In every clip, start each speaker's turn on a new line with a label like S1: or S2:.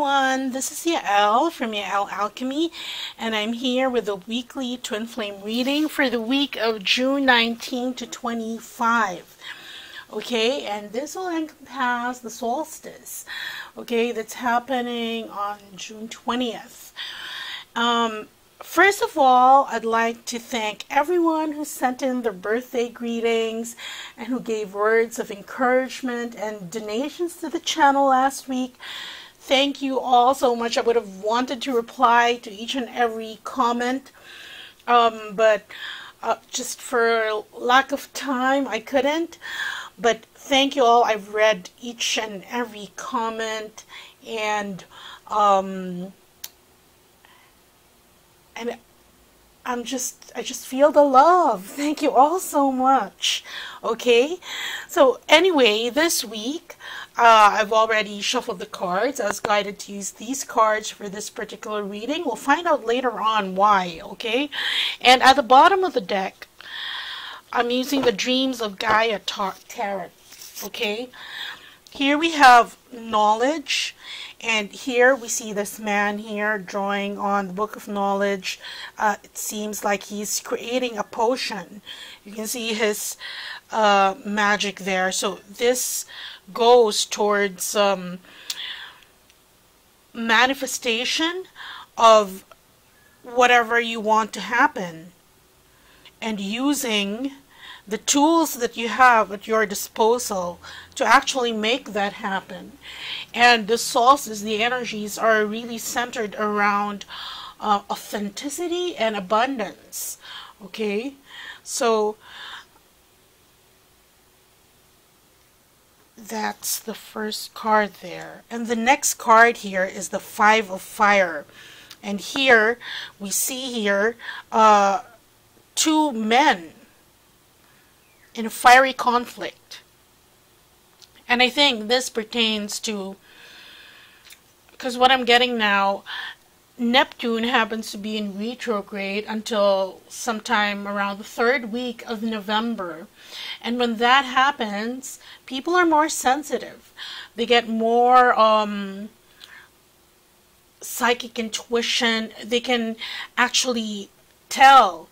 S1: everyone, this is Yael from Yael Alchemy, and I'm here with a weekly twin flame reading for the week of June 19 to 25. Okay, and this will encompass the solstice, okay, that's happening on June 20th. First of all, I'd like to thank everyone who sent in their birthday greetings and who gave words of encouragement and donations to the channel last week. Thank you all so much. I would have wanted to reply to each and every comment, but just for lack of time, I couldn't. But thank you all. I've read each and every comment, and I just feel the love. Thank you all so much. Okay, so anyway, this week I've already shuffled the cards. I was guided to use these cards for this particular reading. We'll find out later on why. Okay, and at the bottom of the deck, I'm using the Dreams of Gaia Tarot. Okay, here we have knowledge. And here we see this man here drawing on the Book of Knowledge. It seems like he's creating a potion. You can see his magic there. So this goes towards manifestation of whatever you want to happen, and using the tools that you have at your disposal to actually make that happen. And the solstice, the energies are really centered around authenticity and abundance. Okay, so that's the first card there. And the next card here is the Five of Fire. And here we see here two men in a fiery conflict. And I think this pertains to, because what I'm getting now, Neptune happens to be in retrograde until sometime around the third week of November. And when that happens, people are more sensitive. They get more psychic intuition. They can actually tell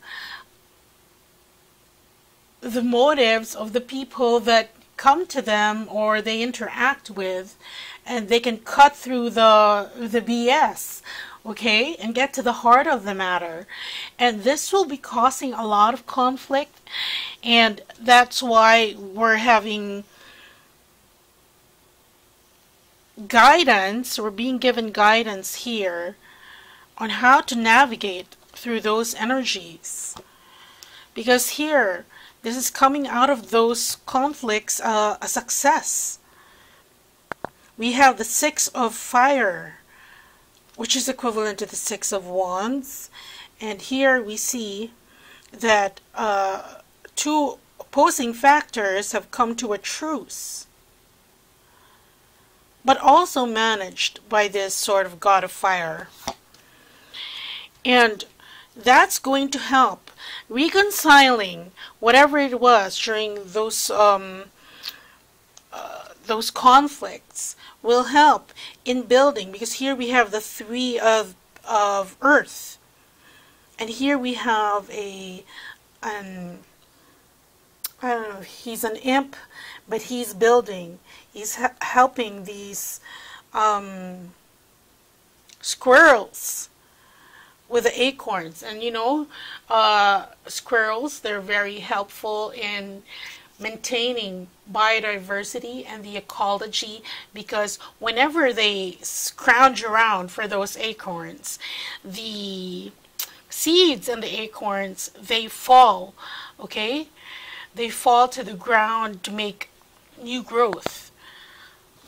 S1: the motives of the people that come to them or they interact with, and they can cut through the BS, okay, and get to the heart of the matter. And this will be causing a lot of conflict, and that's why we're having guidance, we're being given guidance here on how to navigate through those energies. Because here, this is coming out of those conflicts a success. We have the Six of Fire, which is equivalent to the Six of Wands. And here we see that two opposing factors have come to a truce, but also managed by this sort of God of Fire. And that's going to help reconciling whatever it was during those conflicts. Will help in building, because here we have the Three of Earth, and here we have I don't know, he's an imp, but he's building. He's helping these squirrels with the acorns. And you know, squirrels, they're very helpful in maintaining biodiversity and the ecology, because whenever they scrounge around for those acorns, the seeds and the acorns, they fall, okay? They fall to the ground to make new growth.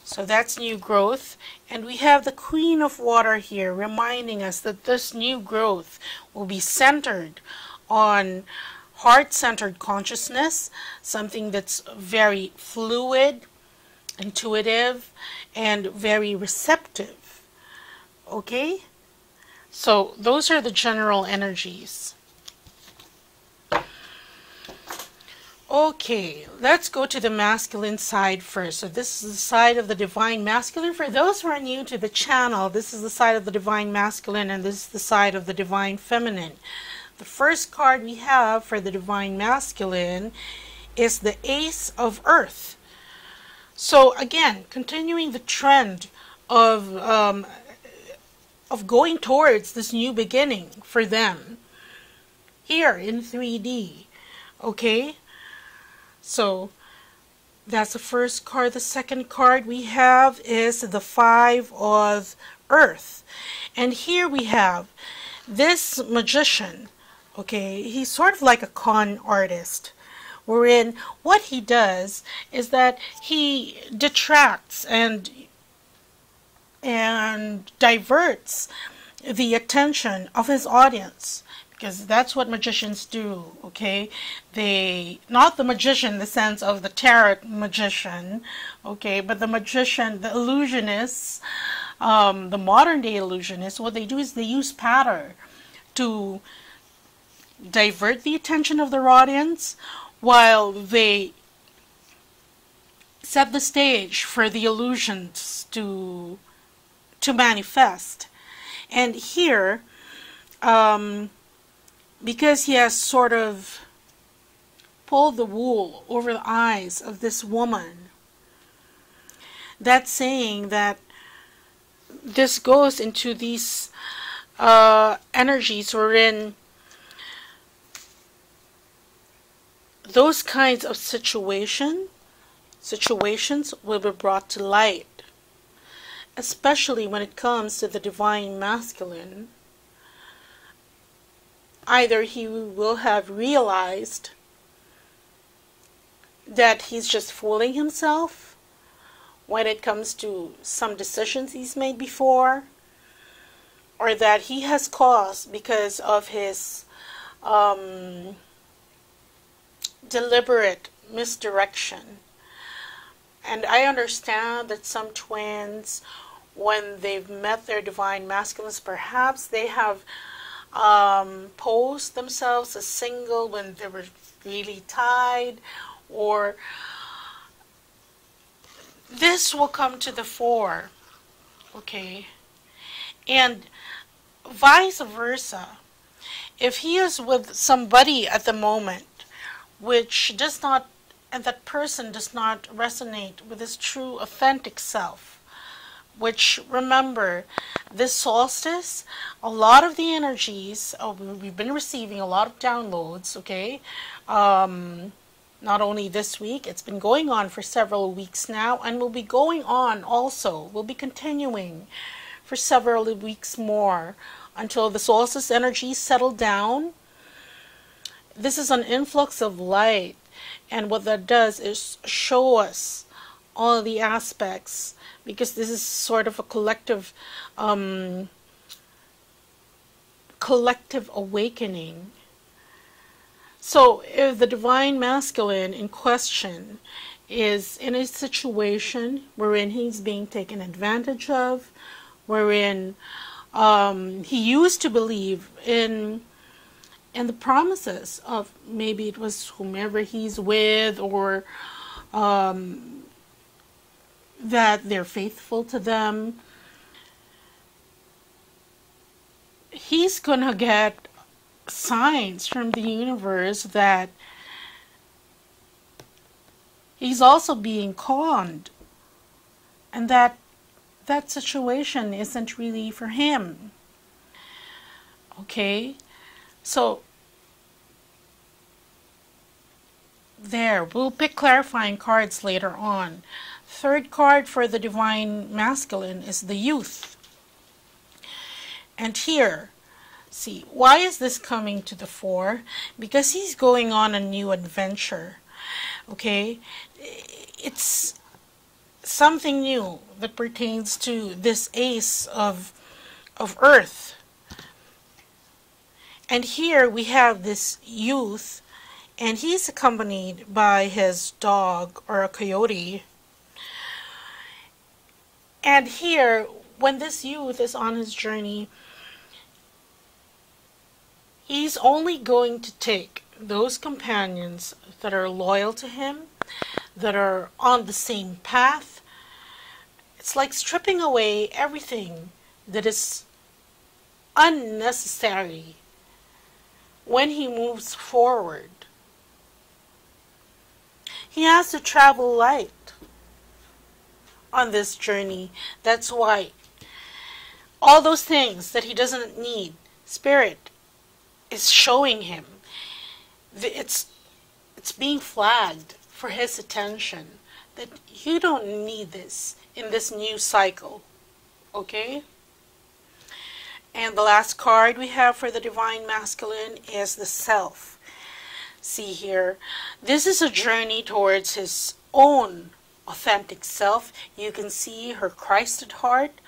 S1: So that's new growth. And we have the Queen of Water here reminding us that this new growth will be centered on heart-centered consciousness, something that's very fluid, intuitive, and very receptive. Okay? So those are the general energies. Okay, let's go to the masculine side first. So this is the side of the divine masculine. For those who are new to the channel, this is the side of the divine masculine and this is the side of the divine feminine. The first card we have for the divine masculine is the Ace of Earth. So again, continuing the trend of going towards this new beginning for them here in 3D. Okay? So that's the first card. The second card we have is the Five of Earth. And here we have this magician. Okay, he's sort of like a con artist, wherein what he does is that he detracts and diverts the attention of his audience. Because that's what magicians do, okay? They, not the magician in the sense of the tarot magician, okay, but the magician, the illusionists, the modern day illusionists, what they do is they use patter to divert the attention of their audience while they set the stage for the illusions to manifest. And here, because he has sort of pulled the wool over the eyes of this woman, that's saying that this goes into these energies wherein those kinds of situations will be brought to light, especially when it comes to the divine masculine. Either he will have realized that he's just fooling himself when it comes to some decisions he's made before, or that he has caused because of his deliberate misdirection. And I understand that some twins, when they've met their divine masculines, perhaps they have posed themselves as single when they were really tied, or this will come to the fore, okay? And vice versa, if he is with somebody at the moment which does not, and that person does not resonate with his true authentic self, which, remember, this solstice, a lot of the energies, we've been receiving a lot of downloads, okay? Not only this week, it's been going on for several weeks now, and will be going on also, will be continuing for several weeks more until the solstice energies settle down. This is an influx of light, and what that does is show us all the aspects, because this is sort of a collective awakening. So if the divine masculine in question is in a situation wherein he's being taken advantage of, wherein he used to believe in the promises of, maybe it was whomever he's with, or that they're faithful to them, he's gonna get signs from the universe that he's also being conned, and that situation isn't really for him. Okay, so there, we'll pick clarifying cards later on. Third card for the divine masculine is the Youth. And here, see, why is this coming to the fore? Because he's going on a new adventure. Okay, it's something new that pertains to this Ace of Earth. And here we have this youth, and he's accompanied by his dog, or a coyote. And here, when this youth is on his journey, he's only going to take those companions that are loyal to him, that are on the same path. It's like stripping away everything that is unnecessary when he moves forward. He has to travel light on this journey. That's why all those things that he doesn't need, Spirit is showing him. It's being flagged for his attention that you don't need this in this new cycle. Okay? And the last card we have for the Divine Masculine is the Self. See here, this is a journey towards his own authentic self. You can see her Christed heart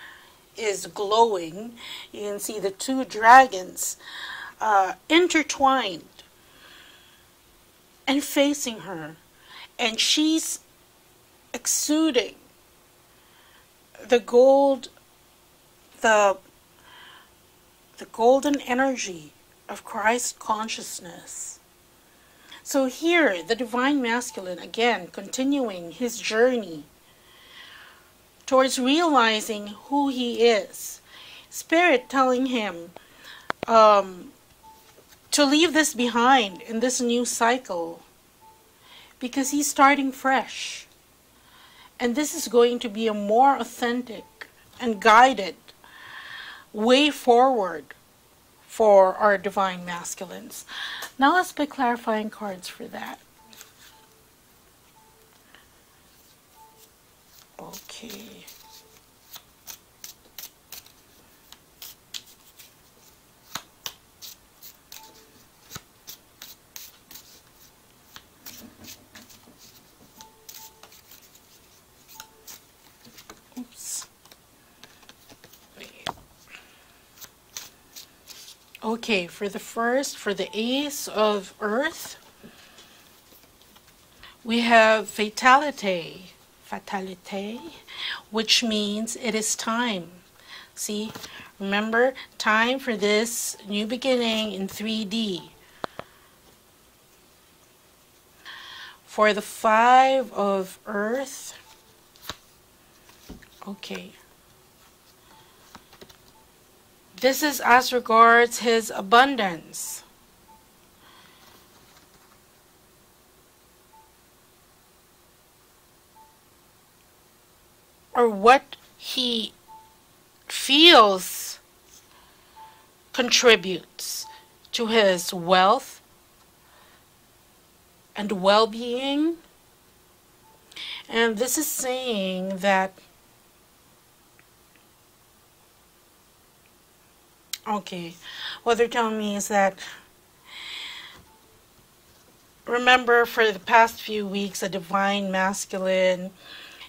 S1: is glowing. You can see the two dragons intertwined and facing her, and she's exuding the golden energy of Christ consciousness. So here, the Divine Masculine, again, continuing his journey towards realizing who he is. Spirit telling him to leave this behind in this new cycle, because he's starting fresh. And this is going to be a more authentic and guided way forward for our Divine Masculines. Now let's pick clarifying cards for that. Okay. Oops. Okay, for the Ace of Earth, we have Fatality, which means it is time. See, remember, time for this new beginning in 3D. For the Five of Earth, okay. This is as regards his abundance. Or what he feels contributes to his wealth and well-being. And this is saying that, okay, what they're telling me is that, remember, for the past few weeks, the Divine Masculine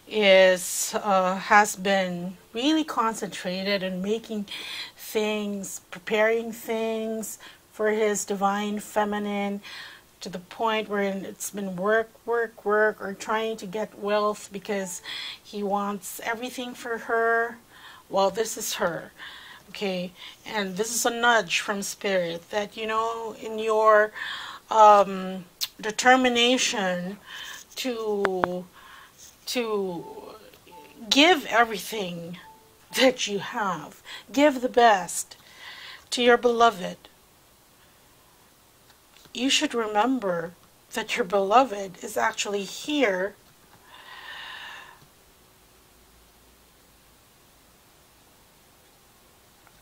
S1: has been really concentrated on making things, preparing things for his Divine Feminine, to the point where it's been work, or trying to get wealth because he wants everything for her. Well, this is her. Okay, and this is a nudge from Spirit that, you know, in your determination to give everything that you have, give the best to your beloved, you should remember that your beloved is actually here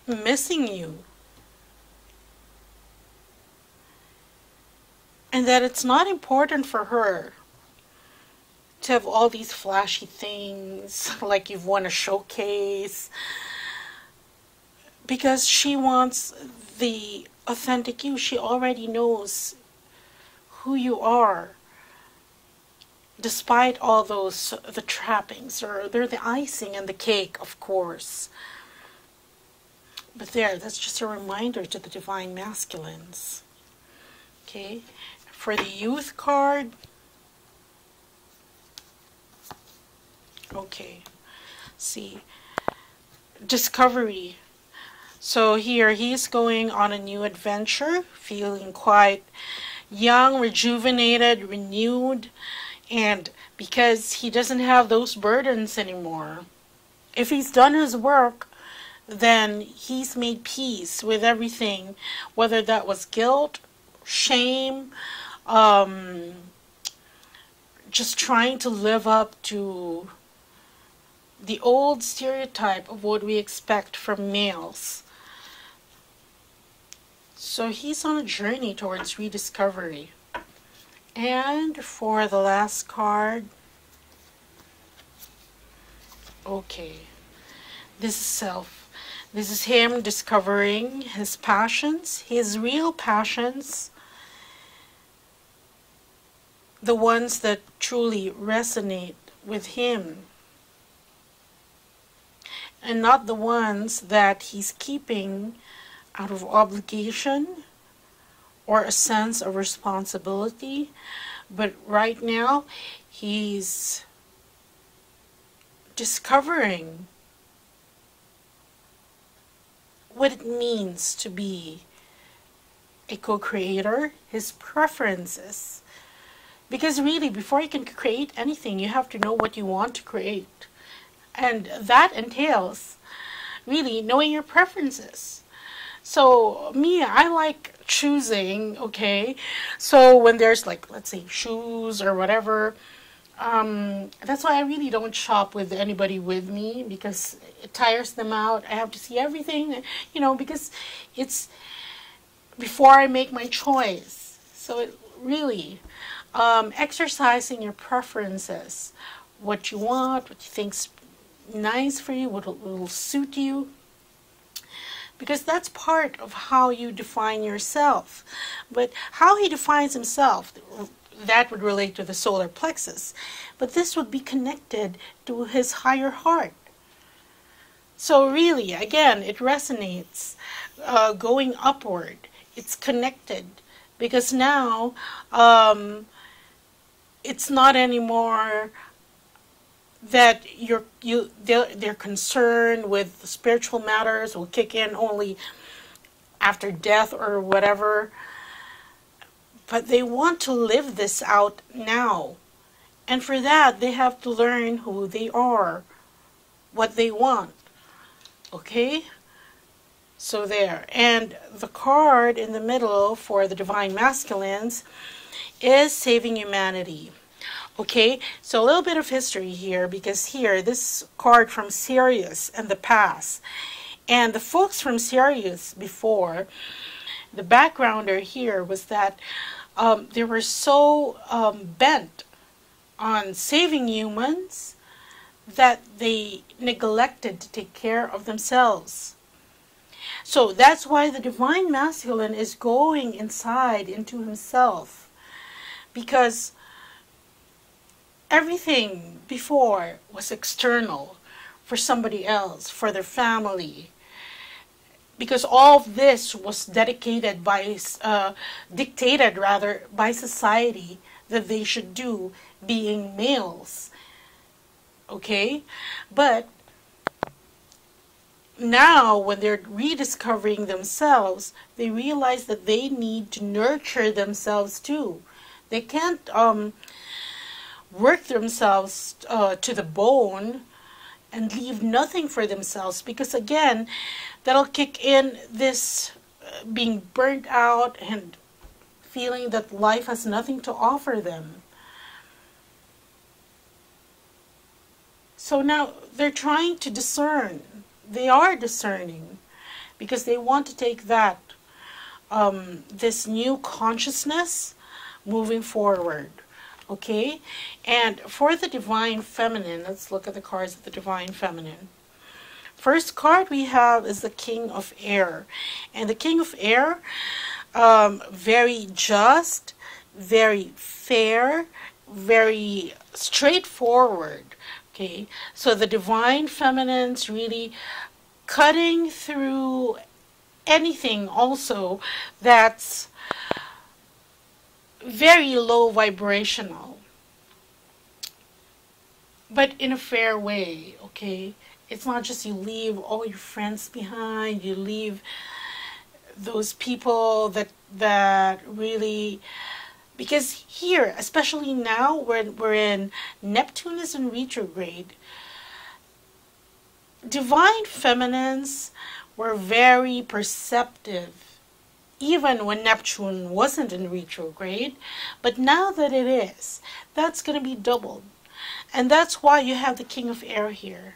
S1: missing you. And that it's not important for her to have all these flashy things, like you've won a showcase, because she wants the authentic you. She already knows who you are, despite all those, the trappings, or they're the icing and the cake, of course. But that's just a reminder to the Divine Masculines. Okay, for the Youth card, okay, see, discovery. So here he's going on a new adventure, feeling quite young, rejuvenated, renewed, and because he doesn't have those burdens anymore. If he's done his work, then he's made peace with everything, whether that was guilt, shame, just trying to live up to the old stereotype of what we expect from males. So he's on a journey towards rediscovery. And for the last card, okay, this is self. This is him discovering his passions, his real passions, the ones that truly resonate with him, and not the ones that he's keeping out of obligation or a sense of responsibility. But right now, he's discovering what it means to be a co-creator, his preferences. Because really, before you can create anything, you have to know what you want to create. And that entails really knowing your preferences. So me, I like choosing, okay? So when there's like, let's say, shoes or whatever, that's why I really don't shop with anybody with me, because it tires them out. I have to see everything, you know, because it's before I make my choice. So it really, exercising your preferences, what you want, what you think's nice for you, what will suit you, because that's part of how you define yourself. But how he defines himself, that would relate to the solar plexus, but this would be connected to his higher heart. So really, again, it resonates, going upward. It's connected, because now it's not anymore that they're concerned with spiritual matters will kick in only after death or whatever, but they want to live this out now, and for that they have to learn who they are, what they want. Okay, so there. And the card in the middle for the divine masculines is saving humanity. Okay, so a little bit of history here, because here, this card from Sirius and the past, and the folks from Sirius before, the backgrounder here was that they were so bent on saving humans that they neglected to take care of themselves. So that's why the divine masculine is going inside into himself, because everything before was external, for somebody else, for their family, because all of this was dictated by society that they should do, being males. Okay, but now when they're rediscovering themselves, they realize that they need to nurture themselves too. They can't work themselves to the bone and leave nothing for themselves, because again, that'll kick in this being burnt out and feeling that life has nothing to offer them. So now they're trying to discern. They are discerning, because they want to take that this new consciousness moving forward. Okay, and for the divine feminine, let's look at the cards of the divine feminine. First card we have is the King of Air, and the King of Air, very just, very fair, very straightforward. Okay, so the divine feminine's really cutting through anything also that's very low vibrational, but in a fair way. Okay, it's not just you leave all your friends behind, you leave those people that really Because here, especially now when we're in Neptune is in retrograde, divine feminines were very perceptive even when Neptune wasn't in retrograde, but now that it is, that's going to be doubled. And that's why you have the King of Air here.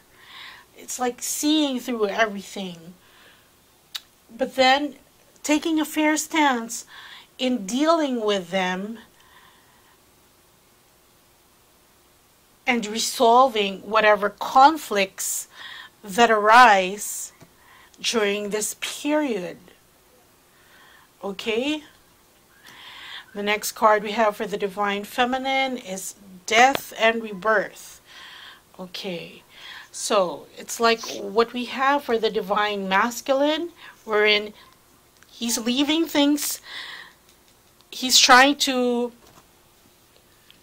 S1: It's like seeing through everything. But then taking a fair stance in dealing with them and resolving whatever conflicts that arise during this period. Okay? The next card we have for the Divine Feminine is Death and Rebirth. Okay. So, it's like what we have for the Divine Masculine, wherein he's leaving things, he's trying to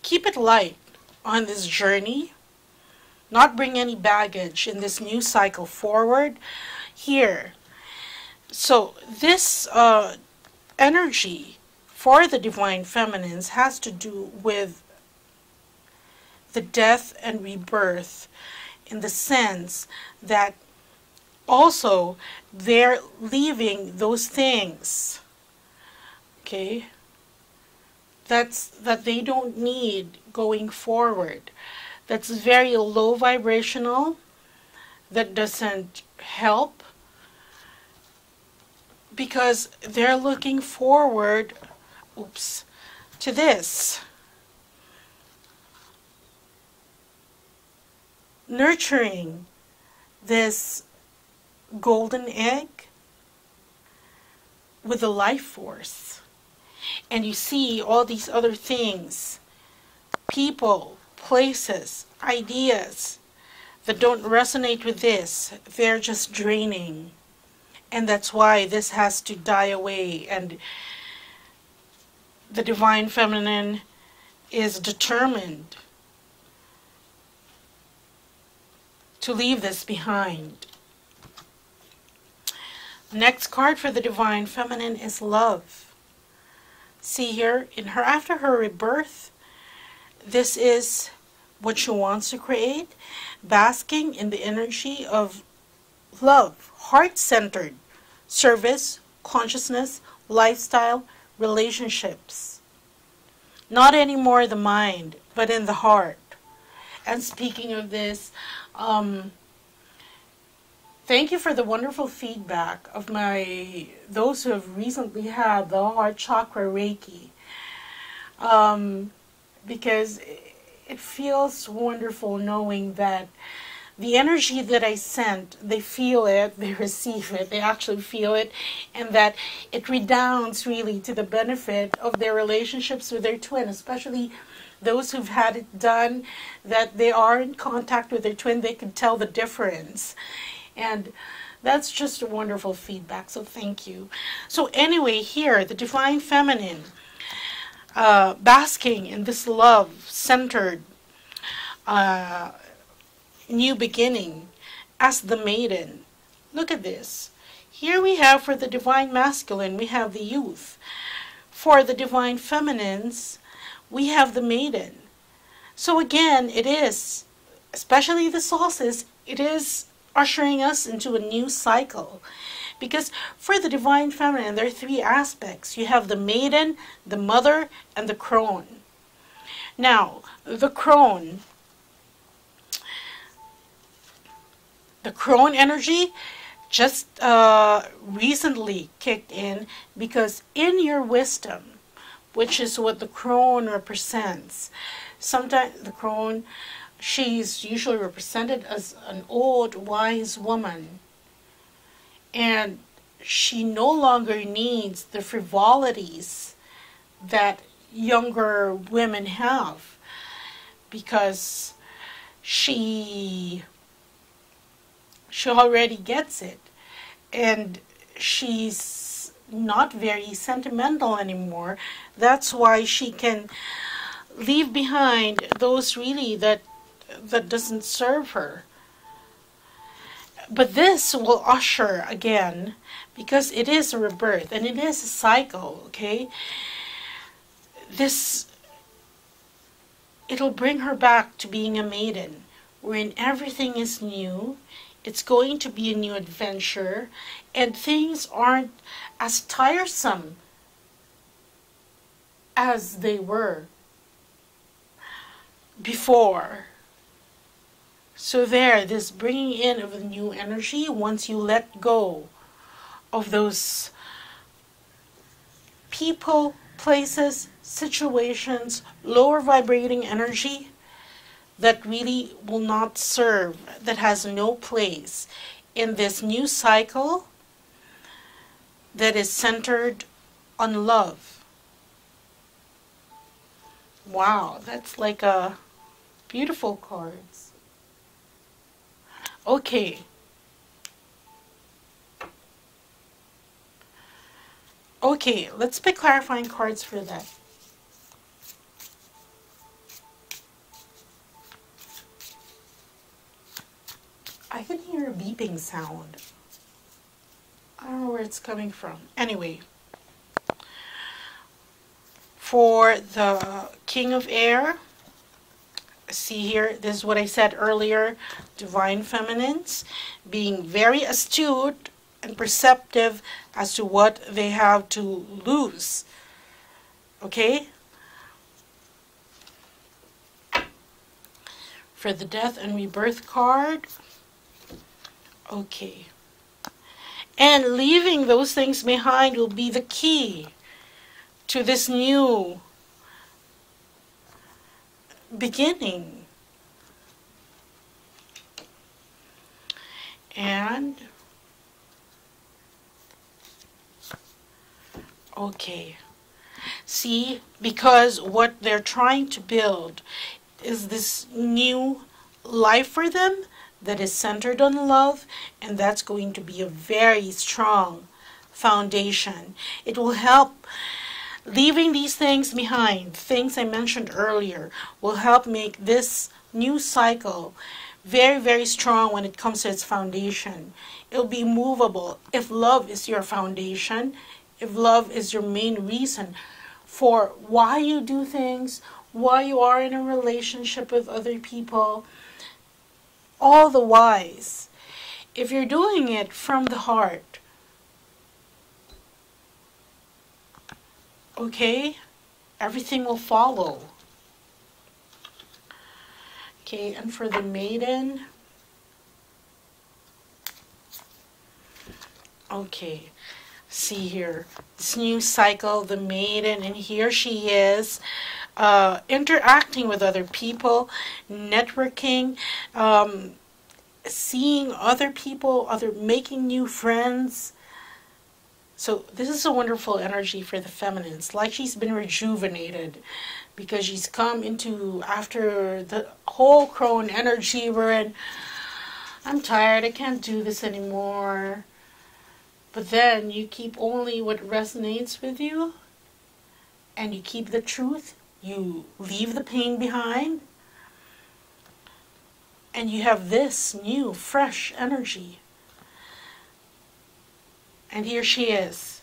S1: keep it light on this journey, not bring any baggage in this new cycle forward here. So, this energy for the Divine Feminines has to do with the death and rebirth, in the sense that also they're leaving those things, okay, that they don't need going forward. That's very low vibrational, that doesn't help, because they're looking forward, to this. Nurturing this golden egg with a life force. And you see all these other things, people, places, ideas that don't resonate with this. They're just draining. And that's why this has to die away. And the Divine Feminine is determined to leave this behind. Next card for the Divine Feminine is Love. See here, in her, after her rebirth, this is what she wants to create, basking in the energy of love, heart-centered, service, consciousness, lifestyle, relationships. Not anymore the mind, but in the heart. And speaking of this, thank you for the wonderful feedback of those who have recently had the heart chakra Reiki. Because it feels wonderful knowing that the energy that I sent, they feel it, they receive it, they actually feel it, and that it redounds really to the benefit of their relationships with their twin, especially those who've had it done, that they are in contact with their twin, they can tell the difference. And that's just a wonderful feedback, so thank you. So anyway, here, the Divine Feminine, basking in this love-centered new beginning as the maiden. Look at this. Here we have for the Divine Masculine, we have the youth. For the Divine Feminines, we have the maiden. So again, it is, especially the solstice, it is ushering us into a new cycle. Because for the Divine Feminine, there are three aspects. You have the maiden, the mother, and the crone. Now, the crone energy just recently kicked in, because in your wisdom, which is what the crone represents, sometimes the crone, she's usually represented as an old, wise woman. And she no longer needs the frivolities that younger women have, because she already gets it. And she's not very sentimental anymore. That's why she can leave behind those really that doesn't serve her. But this will usher again, because it is a rebirth and it is a cycle, okay? this, it'll bring her back to being a maiden, wherein everything is new. It's going to be a new adventure, and things aren't as tiresome as they were before. So there, this bringing in of a new energy, once you let go of those people, places, situations, lower vibrating energy that really will not serve, that has no place in this new cycle that is centered on love. Wow, that's like a beautiful cards. Okay. Okay, let's pick clarifying cards for that. I can hear a beeping sound. I don't know where it's coming from. Anyway, for the King of Air, see here, this is what I said earlier, divine feminines, being very astute and perceptive as to what they have to lose. Okay? For the Death and Rebirth card, okay. And leaving those things behind will be the key to this new beginning. And okay, see, because what they're trying to build is this new life for them that is centered on love, and that's going to be a very strong foundation. It will help. Leaving these things behind, things I mentioned earlier, will help make this new cycle very, very strong when it comes to its foundation. It'll be movable. If love is your foundation, if love is your main reason for why you do things, why you are in a relationship with other people, all the whys, if you're doing it from the heart, okay, everything will follow. Okay, and for the Maiden, okay, see here, this new cycle, the Maiden, and here she is, interacting with other people, networking, seeing other people, making new friends. So this is a wonderful energy for the feminines, like she's been rejuvenated because she's come into, after the whole crone energy we're in, I'm tired, I can't do this anymore. But then you keep only what resonates with you, and you keep the truth, you leave the pain behind, and you have this new, fresh energy. And here she is,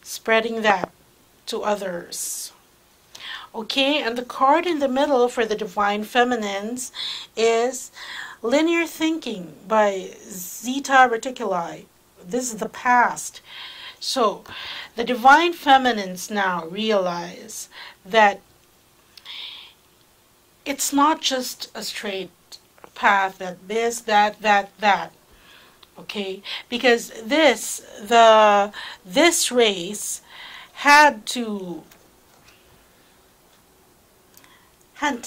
S1: spreading that to others. Okay, and the card in the middle for the Divine Feminines is Linear Thinking by Zeta Reticuli. This is the past. So, the Divine Feminines now realize that it's not just a straight path, that this, that. Okay, because this race had to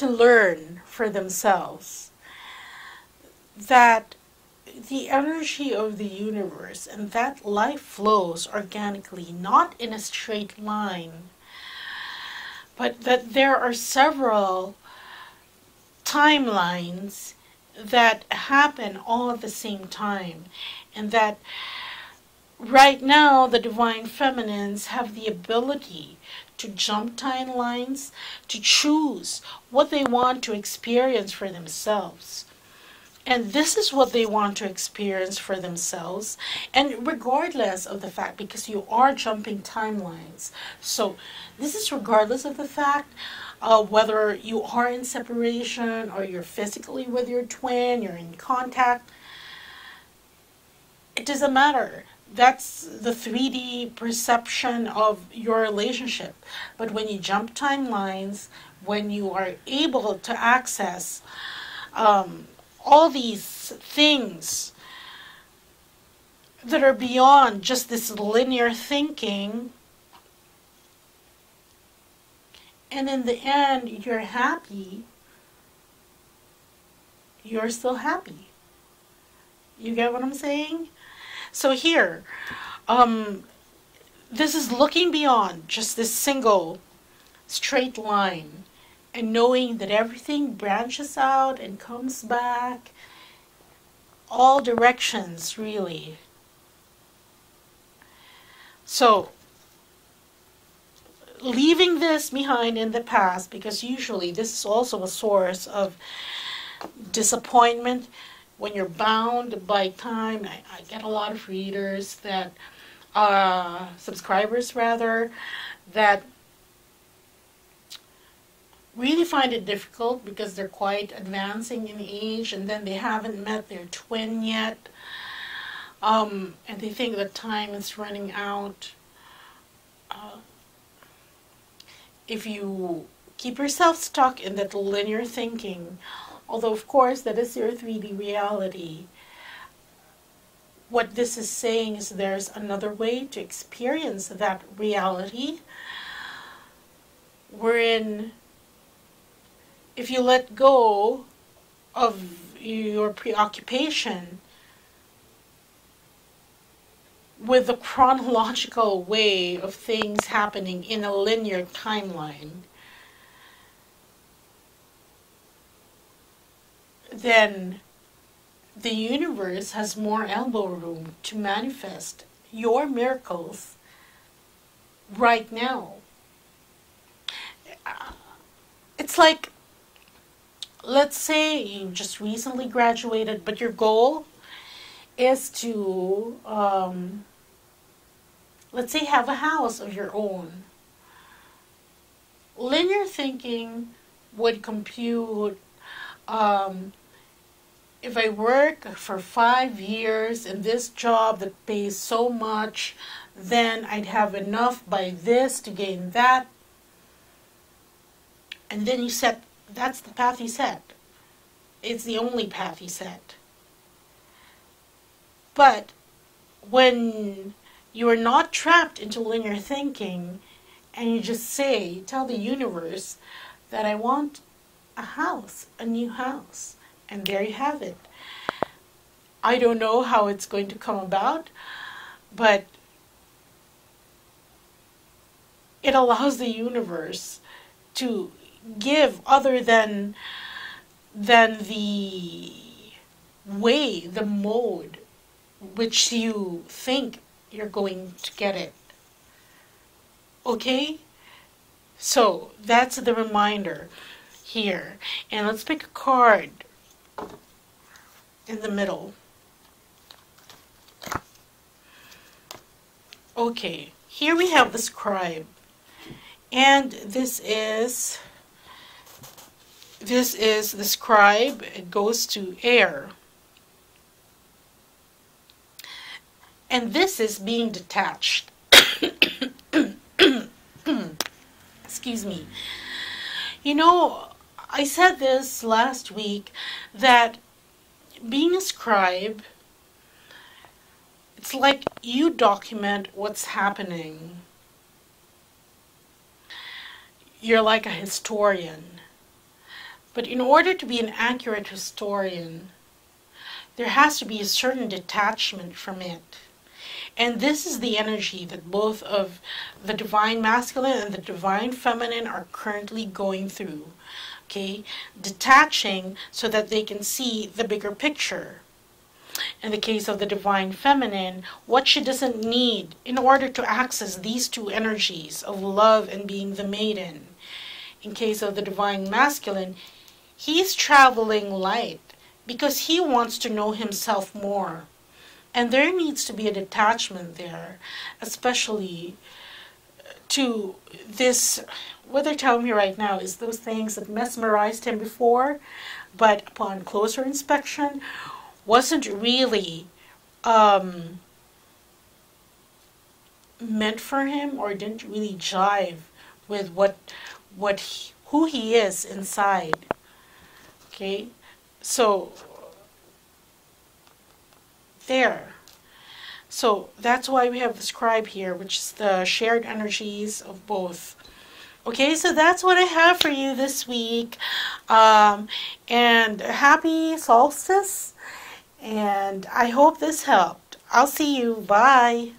S1: learn for themselves that the energy of the universe and that life flows organically, not in a straight line, but that there are several timelines that happen all at the same time, and that right now the Divine Feminines have the ability to jump timelines, to choose what they want to experience for themselves. And this is what they want to experience for themselves. And regardless of the fact, because you are jumping timelines. So this is regardless of the fact whether you are in separation or you're physically with your twin, you're in contact. It doesn't matter. That's the 3D perception of your relationship. But when you jump timelines, when you are able to access all these things that are beyond just this linear thinking, and in the end you're happy, you're still happy. You get what I'm saying? So here, this is looking beyond just this single straight line and knowing that everything branches out and comes back, all directions really. So, leaving this behind in the past, because usually this is also a source of disappointment when you're bound by time. I get a lot of readers that, subscribers rather, that really find it difficult because they're quite advancing in age and then they haven't met their twin yet. And they think that time is running out. If you keep yourself stuck in that linear thinking, although of course that is your 3D reality, what this is saying is there's another way to experience that reality, wherein if you let go of your preoccupation with the chronological way of things happening in a linear timeline, then the universe has more elbow room to manifest your miracles right now. It's like, let's say you just recently graduated, but your goal is to, let's say, have a house of your own. Linear thinking would compute, if I work for 5 years in this job that pays so much, then I'd have enough by this to gain that. And then you set, that's the path you set. It's the only path you set. But when you are not trapped into linear thinking and you just say, tell the universe that I want a house, a new house, and there you have it. I don't know how it's going to come about, but it allows the universe to give other than the way, the mode which you think you're going to get it. Okay? So that's the reminder here. And let's pick a card in the middle. Okay, here we have the scribe. And this is the scribe. It goes to air. And this is being detached. Excuse me. You know, I said this last week that being a scribe, it's like you document what's happening. You're like a historian. But in order to be an accurate historian, there has to be a certain detachment from it. And this is the energy that both of the divine masculine and the divine feminine are currently going through. Okay? Detaching so that they can see the bigger picture. In the case of the divine feminine, what she doesn't need in order to access these two energies of love and being the maiden. In case of the divine masculine, he's traveling light, because he wants to know himself more. And there needs to be a detachment there, especially to this. What they're telling me right now is those things that mesmerized him before, but upon closer inspection, wasn't really meant for him, or didn't really jive with who he is inside. Okay, so there. So that's why we have the scribe here, which is the shared energies of both. Okay, so that's what I have for you this week. And happy solstice. And I hope this helped. I'll see you. Bye.